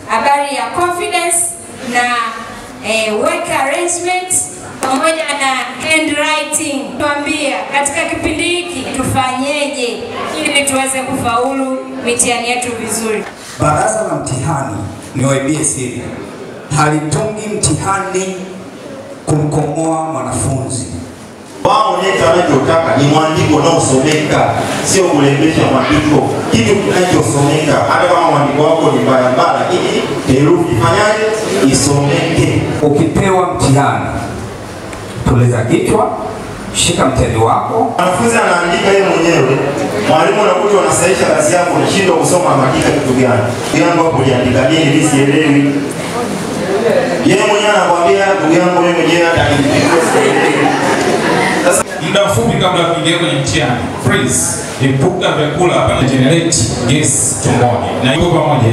habari ya confidence na work arrangement pamoja na handwriting. Tuambia katika kipindi hiki tufanyeje ili tuweze kufaulu mitihani yetu vizuri. Baraza la mtihani ni waibie siri, halitungi mtihani kumkomoa mwanafunzi. Wao neta wanachotaka ni mwandiko unaosomeka, sio kulembesha mwandiko. Kitu kinachosomeka, hata kama mwandiko wako ni mbaya mbaya, lakini herufi fanyaje isomeke. Ukipewa mtihani, tuliza kichwa, shika mtihani wako. Mwanafunzi anaandika yeye mwenyewe, mwalimu anakuja anasahihisha kazi yako, unashindwa kusoma hakika kitu gani. Yangu hapo uliandika nini mimi sielewi. Yeye mwenyewe anakuambia ndugu yangu wewe mwenyewe hata sielewi. Muda mfupi kabla ya kuingia kwenye mtihani, please epuka vyakula hapa na generate gas tumboni, na iko pamoja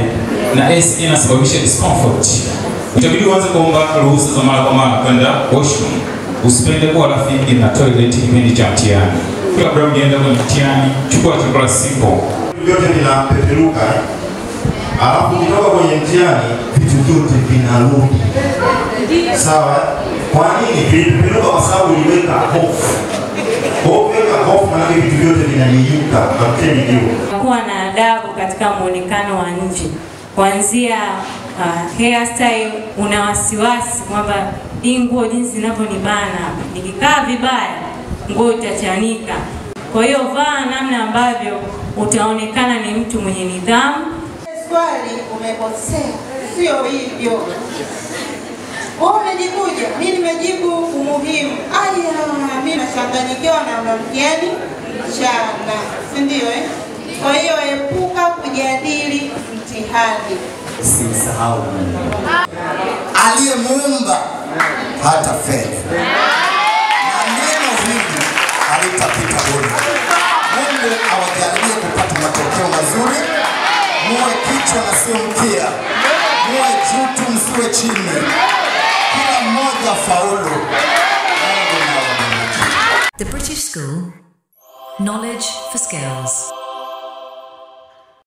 na AC inasababisha discomfort. Itabidi uanze kuomba ruhusa za mara kwa mara kwenda washroom. Usipende kuwa rafiki na toilet kipindi cha mtihani. Kabla hujaenda kwenye mtihani, chukua chakula simple. Vyote vinapeperuka. Alafu ukitoka kwenye mtihani, vitu vyote vinarudi. Sawa? Kwa nini vilipeperuka? Kwa sababu uliweka hofu. Kuweka hofu maana vitu vyote vinanyuka, hakuna jibu. Kuwa na adabu katika muonekano wa nje. Kuanzia hairstyle, una wasiwasi kwamba hii nguo jinsi inavyonibana, nikikaa vibaya nguo itachanika. Kwa hiyo vaa namna ambavyo utaonekana ni mtu mwenye nidhamu. Swali umekosea, sio hivyo. Wewe umejibuje? Mimi nimejibu umuhimu. Mimi nachanganyikiwa na mtihani chana, si ndio Kwa hiyo epuka kujadili mtihani. Simsahau aliyemuumba hata feli. Na neno hili halitapita bure. Mungu awajalie kupata matokeo mazuri. Muwe kichwa na sio mkia. Muwe juu tu msiwe chini. Kila mmoja faulu. The British School, knowledge for skills.